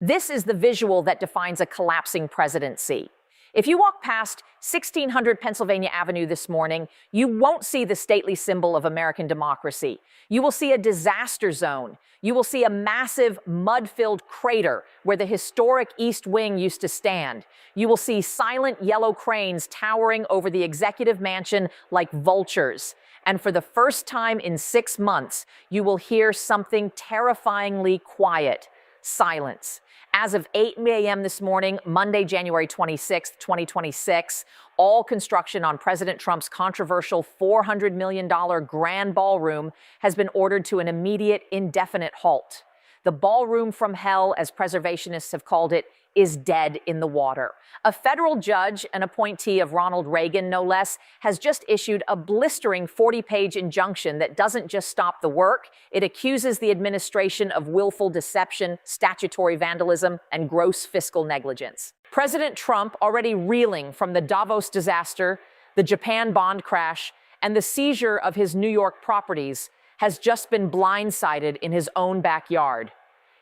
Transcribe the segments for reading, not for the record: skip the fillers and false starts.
This is the visual that defines a collapsing presidency. If you walk past 1600 Pennsylvania Avenue this morning, you won't see the stately symbol of American democracy. You will see a disaster zone. You will see a massive mud-filled crater where the historic East Wing used to stand. You will see silent yellow cranes towering over the executive mansion like vultures. And for the first time in 6 months, you will hear something terrifyingly quiet: silence. As of 8 a.m. this morning, Monday, January 26, 2026, all construction on President Trump's controversial $400 million grand ballroom has been ordered to an immediate, indefinite halt. The ballroom from hell, as preservationists have called it, is dead in the water. A federal judge, an appointee of Ronald Reagan, no less, has just issued a blistering 40-page injunction that doesn't just stop the work, it accuses the administration of willful deception, statutory vandalism, and gross fiscal negligence. President Trump, already reeling from the Davos disaster, the Japan bond crash, and the seizure of his New York properties, has just been blindsided in his own backyard.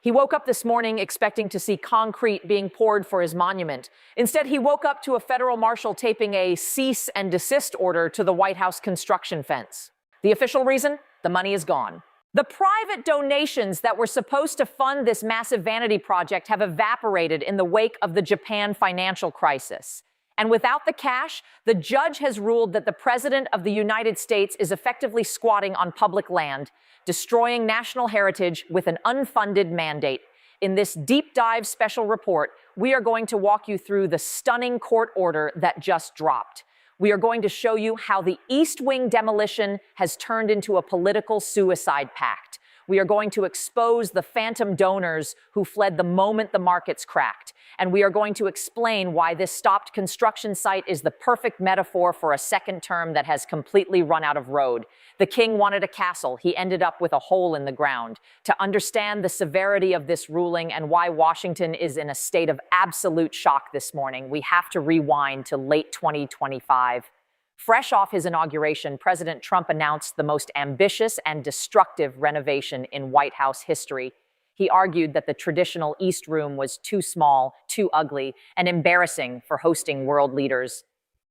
He woke up this morning expecting to see concrete being poured for his monument. Instead, he woke up to a federal marshal taping a cease and desist order to the White House construction fence. The official reason? The money is gone. The private donations that were supposed to fund this massive vanity project have evaporated in the wake of the Japan financial crisis. And without the cash, the judge has ruled that the President of the United States is effectively squatting on public land, destroying national heritage with an unfunded mandate. In this deep dive special report, we are going to walk you through the stunning court order that just dropped. We are going to show you how the East Wing demolition has turned into a political suicide pact. We are going to expose the phantom donors who fled the moment the markets cracked. And we are going to explain why this stopped construction site is the perfect metaphor for a second term that has completely run out of road. The king wanted a castle. He ended up with a hole in the ground. To understand the severity of this ruling and why Washington is in a state of absolute shock this morning, we have to rewind to late 2025. Fresh off his inauguration, President Trump announced the most ambitious and destructive renovation in White House history. He argued that the traditional East Room was too small, too ugly, and embarrassing for hosting world leaders.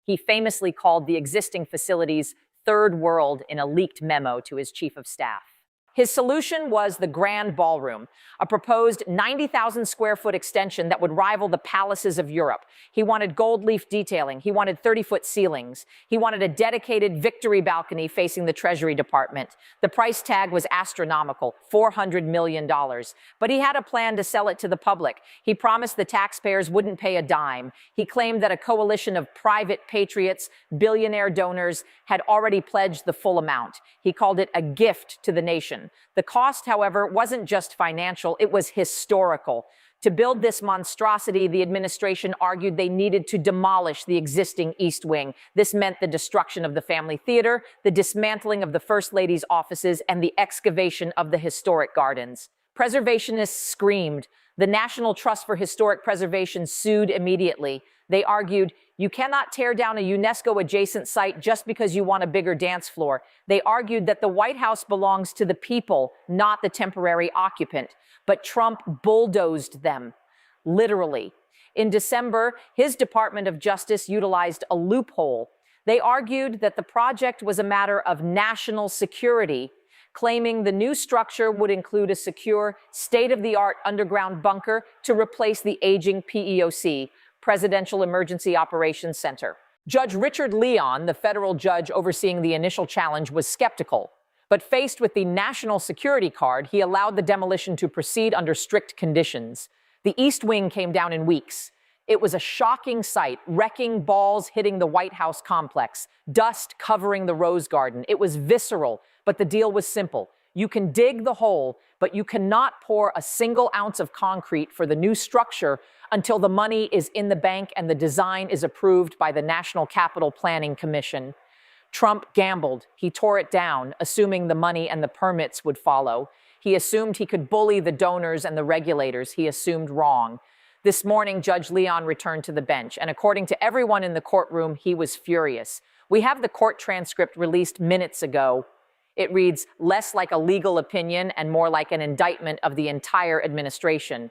He famously called the existing facilities third world in a leaked memo to his chief of staff. His solution was the Grand Ballroom, a proposed 90,000 square foot extension that would rival the palaces of Europe. He wanted gold leaf detailing. He wanted 30-foot ceilings. He wanted a dedicated victory balcony facing the Treasury Department. The price tag was astronomical, $400 million. But he had a plan to sell it to the public. He promised the taxpayers wouldn't pay a dime. He claimed that a coalition of private patriots, billionaire donors, had already pledged the full amount. He called it a gift to the nation. The cost, however, wasn't just financial, it was historical. To build this monstrosity, the administration argued they needed to demolish the existing East Wing. This meant the destruction of the family theater, the dismantling of the First Lady's offices, and the excavation of the historic gardens. Preservationists screamed. The National Trust for Historic Preservation sued immediately. They argued, you cannot tear down a UNESCO-adjacent site just because you want a bigger dance floor. They argued that the White House belongs to the people, not the temporary occupant. But Trump bulldozed them, literally. In December, his Department of Justice utilized a loophole. They argued that the project was a matter of national security, claiming the new structure would include a secure, state-of-the-art underground bunker to replace the aging PEOC, Presidential Emergency Operations Center. Judge Richard Leon, the federal judge overseeing the initial challenge, was skeptical. But faced with the national security card, he allowed the demolition to proceed under strict conditions. The East Wing came down in weeks. It was a shocking sight, wrecking balls hitting the White House complex, dust covering the Rose Garden. It was visceral, but the deal was simple. You can dig the hole, but you cannot pour a single ounce of concrete for the new structure until the money is in the bank and the design is approved by the National Capital Planning Commission. Trump gambled. He tore it down, assuming the money and the permits would follow. He assumed he could bully the donors and the regulators. He assumed wrong. This morning, Judge Leon returned to the bench, and according to everyone in the courtroom, he was furious. We have the court transcript released minutes ago. It reads less like a legal opinion and more like an indictment of the entire administration.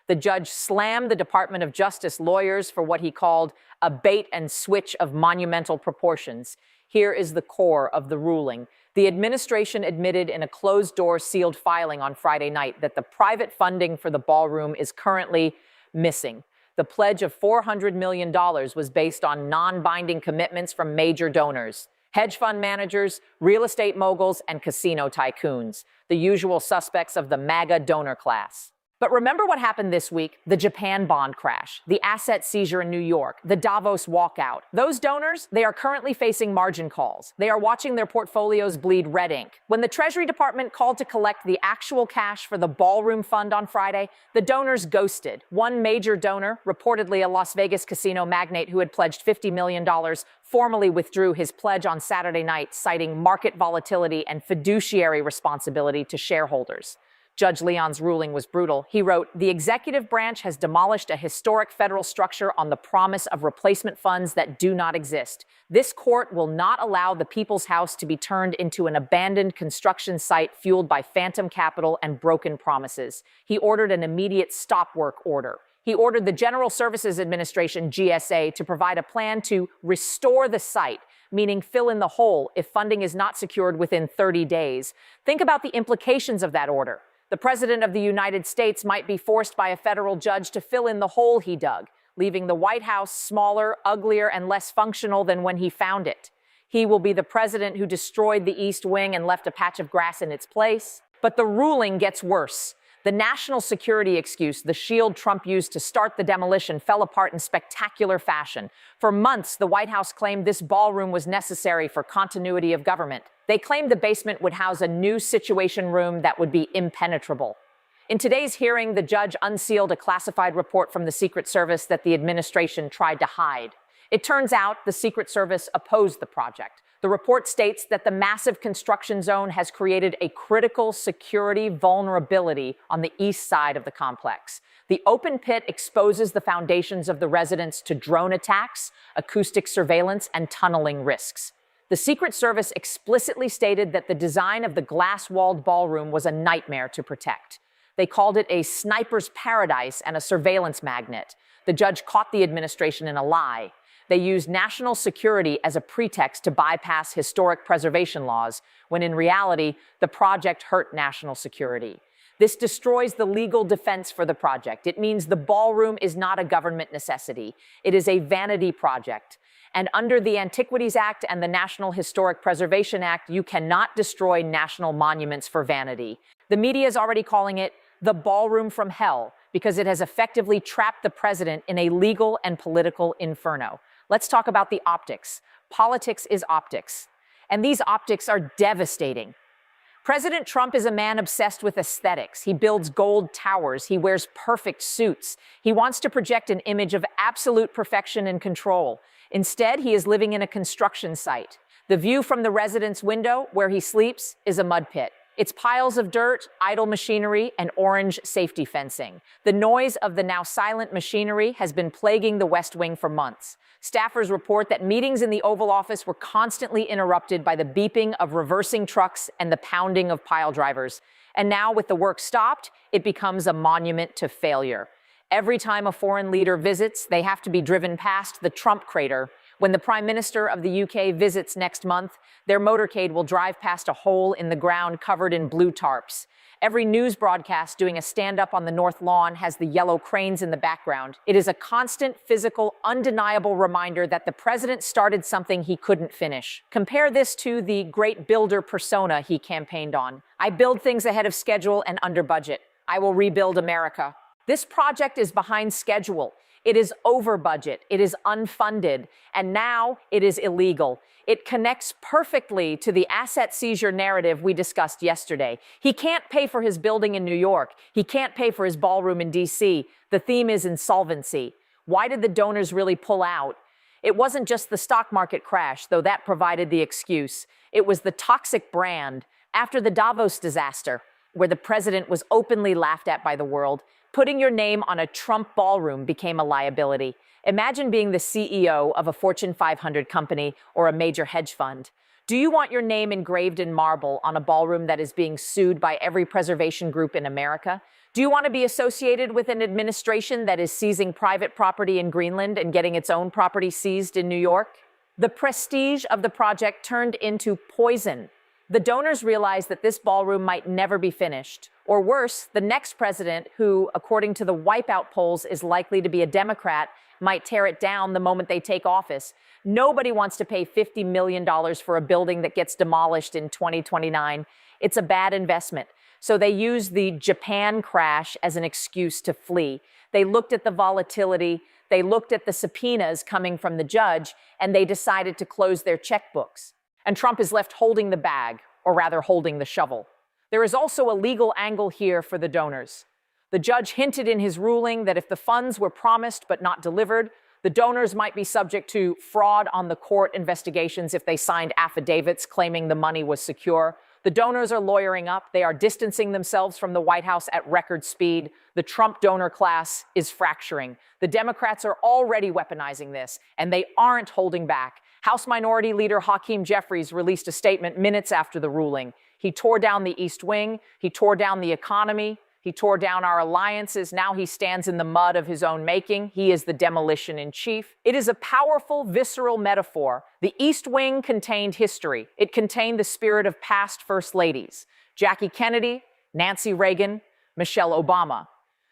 The judge slammed the Department of Justice lawyers for what he called a bait and switch of monumental proportions. Here is the core of the ruling. The administration admitted in a closed-door sealed filing on Friday night that the private funding for the ballroom is currently missing. The pledge of $400 million was based on non-binding commitments from major donors, hedge fund managers, real estate moguls, and casino tycoons, the usual suspects of the MAGA donor class. But remember what happened this week? The Japan bond crash, the asset seizure in New York, the Davos walkout. Those donors, they are currently facing margin calls. They are watching their portfolios bleed red ink. When the Treasury Department called to collect the actual cash for the ballroom fund on Friday, the donors ghosted. One major donor, reportedly a Las Vegas casino magnate who had pledged $50 million, formally withdrew his pledge on Saturday night, citing market volatility and fiduciary responsibility to shareholders. Judge Leon's ruling was brutal. He wrote, "The executive branch has demolished a historic federal structure on the promise of replacement funds that do not exist. This court will not allow the People's House to be turned into an abandoned construction site fueled by phantom capital and broken promises." He ordered an immediate stop work order. He ordered the General Services Administration, GSA, to provide a plan to restore the site, meaning fill in the hole if funding is not secured within 30 days. Think about the implications of that order. The President of the United States might be forced by a federal judge to fill in the hole he dug, leaving the White House smaller, uglier, and less functional than when he found it. He will be the president who destroyed the East Wing and left a patch of grass in its place. But the ruling gets worse. The national security excuse, the shield Trump used to start the demolition, fell apart in spectacular fashion. For months, the White House claimed this ballroom was necessary for continuity of government. They claimed the basement would house a new situation room that would be impenetrable. In today's hearing, the judge unsealed a classified report from the Secret Service that the administration tried to hide. It turns out the Secret Service opposed the project. The report states that the massive construction zone has created a critical security vulnerability on the east side of the complex. The open pit exposes the foundations of the residence to drone attacks, acoustic surveillance, and tunneling risks. The Secret Service explicitly stated that the design of the glass-walled ballroom was a nightmare to protect. They called it a sniper's paradise and a surveillance magnet. The judge caught the administration in a lie. They used national security as a pretext to bypass historic preservation laws, when in reality, the project hurt national security. This destroys the legal defense for the project. It means the ballroom is not a government necessity. It is a vanity project. And under the Antiquities Act and the National Historic Preservation Act, you cannot destroy national monuments for vanity. The media is already calling it the ballroom from hell because it has effectively trapped the president in a legal and political inferno. Let's talk about the optics. Politics is optics. And these optics are devastating. President Trump is a man obsessed with aesthetics. He builds gold towers. He wears perfect suits. He wants to project an image of absolute perfection and control. Instead, he is living in a construction site. The view from the residence window, where he sleeps, is a mud pit. It's piles of dirt, idle machinery, and orange safety fencing. The noise of the now silent machinery has been plaguing the West Wing for months. Staffers report that meetings in the Oval Office were constantly interrupted by the beeping of reversing trucks and the pounding of pile drivers. And now, with the work stopped, it becomes a monument to failure. Every time a foreign leader visits, they have to be driven past the Trump crater. When the Prime Minister of the UK visits next month, their motorcade will drive past a hole in the ground covered in blue tarps. Every news broadcast doing a stand-up on the North Lawn has the yellow cranes in the background. It is a constant, physical, undeniable reminder that the president started something he couldn't finish. Compare this to the great builder persona he campaigned on. I build things ahead of schedule and under budget. I will rebuild America. This project is behind schedule. It is over budget. It is unfunded. And now it is illegal. It connects perfectly to the asset seizure narrative we discussed yesterday. He can't pay for his building in New York. He can't pay for his ballroom in D.C. The theme is insolvency. Why did the donors really pull out? It wasn't just the stock market crash, though that provided the excuse. It was the toxic brand. After the Davos disaster, where the president was openly laughed at by the world, putting your name on a Trump ballroom became a liability. Imagine being the CEO of a Fortune 500 company or a major hedge fund. Do you want your name engraved in marble on a ballroom that is being sued by every preservation group in America? Do you want to be associated with an administration that is seizing private property in Greenland and getting its own property seized in New York? The prestige of the project turned into poison. The donors realized that this ballroom might never be finished. Or worse, the next president, who, according to the wipeout polls, is likely to be a Democrat, might tear it down the moment they take office. Nobody wants to pay $50 million for a building that gets demolished in 2029. It's a bad investment. So they used the Japan crash as an excuse to flee. They looked at the volatility, they looked at the subpoenas coming from the judge, and they decided to close their checkbooks. And Trump is left holding the bag, or rather holding the shovel. There is also a legal angle here for the donors. The judge hinted in his ruling that if the funds were promised but not delivered, the donors might be subject to fraud on the court investigations if they signed affidavits claiming the money was secure. The donors are lawyering up. They are distancing themselves from the White House at record speed. The Trump donor class is fracturing. The Democrats are already weaponizing this, and they aren't holding back. House Minority Leader Hakeem Jeffries released a statement minutes after the ruling. He tore down the East Wing. He tore down the economy. He tore down our alliances. Now he stands in the mud of his own making. He is the demolition in chief. It is a powerful, visceral metaphor. The East Wing contained history. It contained the spirit of past first ladies: Jackie Kennedy, Nancy Reagan, Michelle Obama.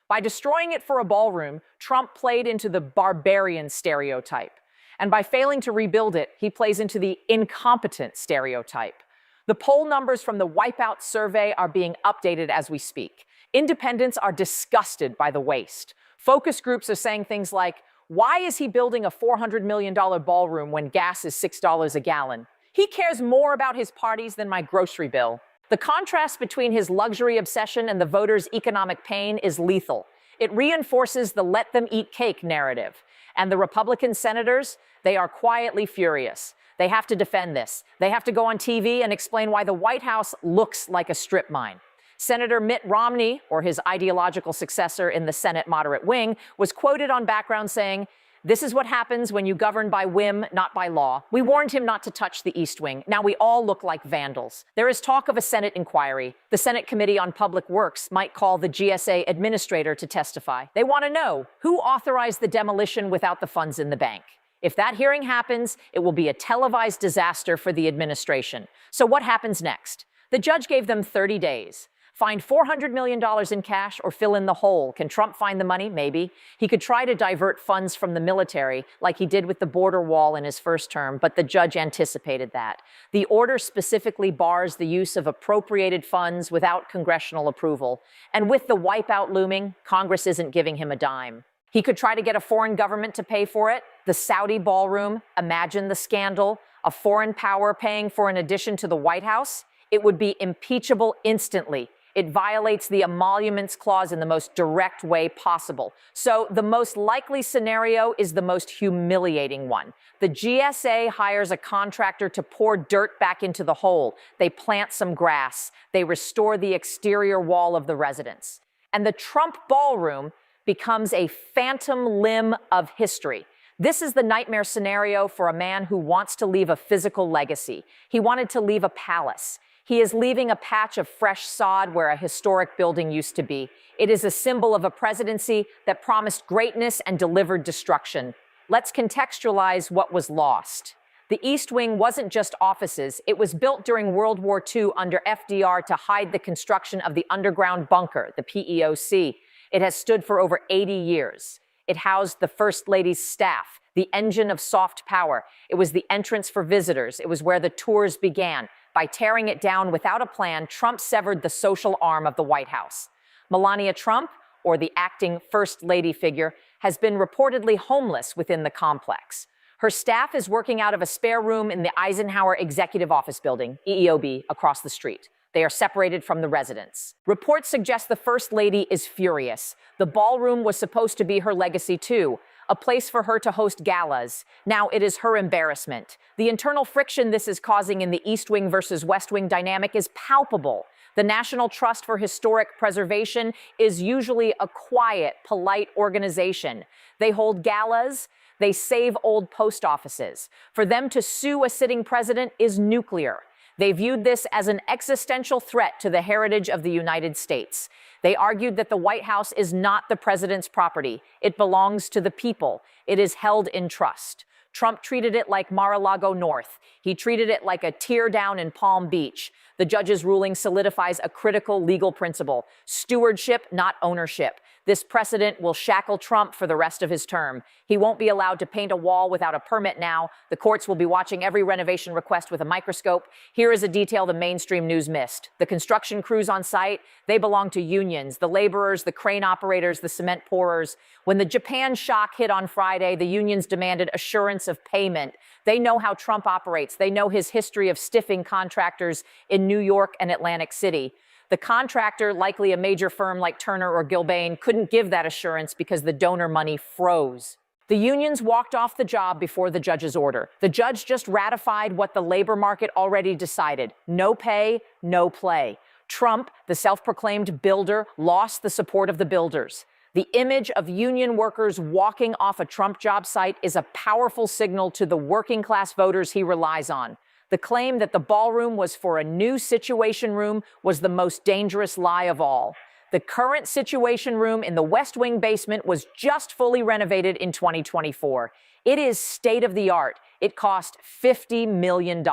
By destroying it for a ballroom, Trump played into the barbarian stereotype. And by failing to rebuild it, he plays into the incompetent stereotype. The poll numbers from the Wipeout survey are being updated as we speak. Independents are disgusted by the waste. Focus groups are saying things like, why is he building a $400 million ballroom when gas is $6 a gallon? He cares more about his parties than my grocery bill. The contrast between his luxury obsession and the voters' economic pain is lethal. It reinforces the let them eat cake narrative. And the Republican senators, they are quietly furious. They have to defend this. They have to go on TV and explain why the White House looks like a strip mine. Senator Mitt Romney, or his ideological successor in the Senate moderate wing, was quoted on background saying, "This is what happens when you govern by whim, not by law. We warned him not to touch the East Wing. Now we all look like vandals." There is talk of a Senate inquiry. The Senate Committee on Public Works might call the GSA administrator to testify. They want to know who authorized the demolition without the funds in the bank. If that hearing happens, it will be a televised disaster for the administration. So what happens next? The judge gave them 30 days. Find $400 million in cash or fill in the hole. Can Trump find the money? Maybe. He could try to divert funds from the military, like he did with the border wall in his first term, but the judge anticipated that. The order specifically bars the use of appropriated funds without congressional approval. And with the wipeout looming, Congress isn't giving him a dime. He could try to get a foreign government to pay for it. The Saudi ballroom, imagine the scandal, a foreign power paying for an addition to the White House. It would be impeachable instantly. It violates the emoluments clause in the most direct way possible. So the most likely scenario is the most humiliating one. The GSA hires a contractor to pour dirt back into the hole. They plant some grass. They restore the exterior wall of the residence. And the Trump ballroom becomes a phantom limb of history. This is the nightmare scenario for a man who wants to leave a physical legacy. He wanted to leave a palace. He is leaving a patch of fresh sod where a historic building used to be. It is a symbol of a presidency that promised greatness and delivered destruction. Let's contextualize what was lost. The East Wing wasn't just offices. It was built during World War II under FDR to hide the construction of the underground bunker, the PEOC. It has stood for over 80 years. It housed the First Lady's staff, the engine of soft power. It was the entrance for visitors. It was where the tours began. By tearing it down without a plan, Trump severed the social arm of the White House. Melania Trump, or the acting First Lady figure, has been reportedly homeless within the complex. Her staff is working out of a spare room in the Eisenhower Executive Office Building, EEOB, across the street. They are separated from the residents. Reports suggest the First Lady is furious. The ballroom was supposed to be her legacy too, a place for her to host galas. Now it is her embarrassment. The internal friction this is causing in the East Wing versus West Wing dynamic is palpable. The National Trust for Historic Preservation is usually a quiet, polite organization. They hold galas. They save old post offices. For them to sue a sitting president is nuclear. They viewed this as an existential threat to the heritage of the United States. They argued that the White House is not the president's property. It belongs to the people. It is held in trust. Trump treated it like Mar-a-Lago North. He treated it like a tear down in Palm Beach. The judge's ruling solidifies a critical legal principle: stewardship, not ownership. This precedent will shackle Trump for the rest of his term. He won't be allowed to paint a wall without a permit now. The courts will be watching every renovation request with a microscope. Here is a detail the mainstream news missed. The construction crews on site, they belong to unions, the laborers, the crane operators, the cement pourers. When the Japan shock hit on Friday, the unions demanded assurance of payment. They know how Trump operates. They know his history of stiffing contractors in New York and Atlantic City. The contractor, likely a major firm like Turner or Gilbane, couldn't give that assurance because the donor money froze. The unions walked off the job before the judge's order. The judge just ratified what the labor market already decided: no pay, no play. Trump, the self-proclaimed builder, lost the support of the builders. The image of union workers walking off a Trump job site is a powerful signal to the working-class voters he relies on. The claim that the ballroom was for a new Situation Room was the most dangerous lie of all. The current Situation Room in the West Wing basement was just fully renovated in 2024. It is state-of-the-art. It cost $50 million.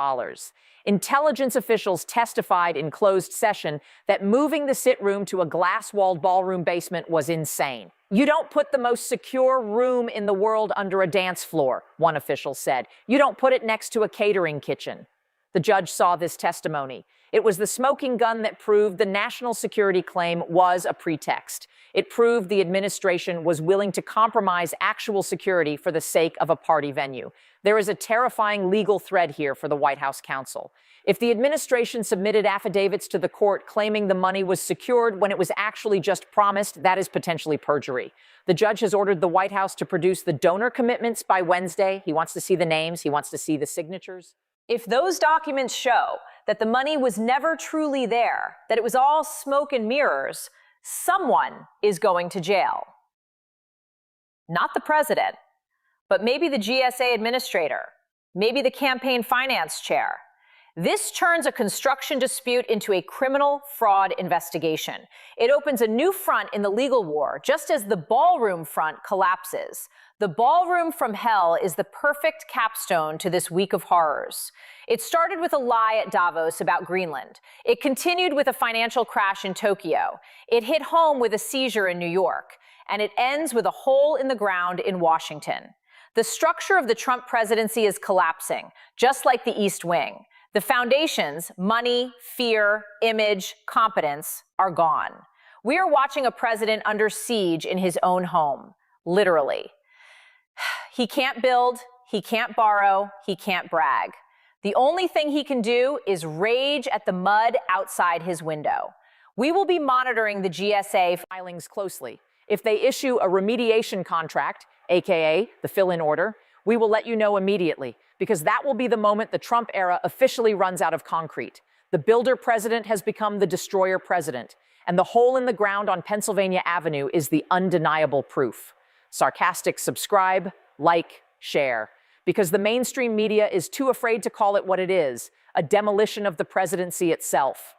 Intelligence officials testified in closed session that moving the sit room to a glass-walled ballroom basement was insane. You don't put the most secure room in the world under a dance floor, one official said. You don't put it next to a catering kitchen. The judge saw this testimony. It was the smoking gun that proved the national security claim was a pretext. It proved the administration was willing to compromise actual security for the sake of a party venue. There is a terrifying legal thread here for the White House counsel. If the administration submitted affidavits to the court claiming the money was secured when it was actually just promised, that is potentially perjury. The judge has ordered the White House to produce the donor commitments by Wednesday. He wants to see the names. He wants to see the signatures. If those documents show that the money was never truly there, that it was all smoke and mirrors, someone is going to jail. Not the president, but maybe the GSA administrator, maybe the campaign finance chair. This turns a construction dispute into a criminal fraud investigation. It opens a new front in the legal war, just as the ballroom front collapses. The ballroom from hell is the perfect capstone to this week of horrors. It started with a lie at Davos about Greenland. It continued with a financial crash in Tokyo. It hit home with a seizure in New York. And it ends with a hole in the ground in Washington. The structure of the Trump presidency is collapsing, just like the East Wing. The foundations, money, fear, image, competence, are gone. We are watching a president under siege in his own home, literally. He can't build, he can't borrow, he can't brag. The only thing he can do is rage at the mud outside his window. We will be monitoring the GSA filings closely. If they issue a remediation contract, aka the fill-in order, we will let you know immediately, because that will be the moment the Trump era officially runs out of concrete. The builder president has become the destroyer president, and the hole in the ground on Pennsylvania Avenue is the undeniable proof. Sarcastic subscribe, like, share, because the mainstream media is too afraid to call it what it is, a demolition of the presidency itself.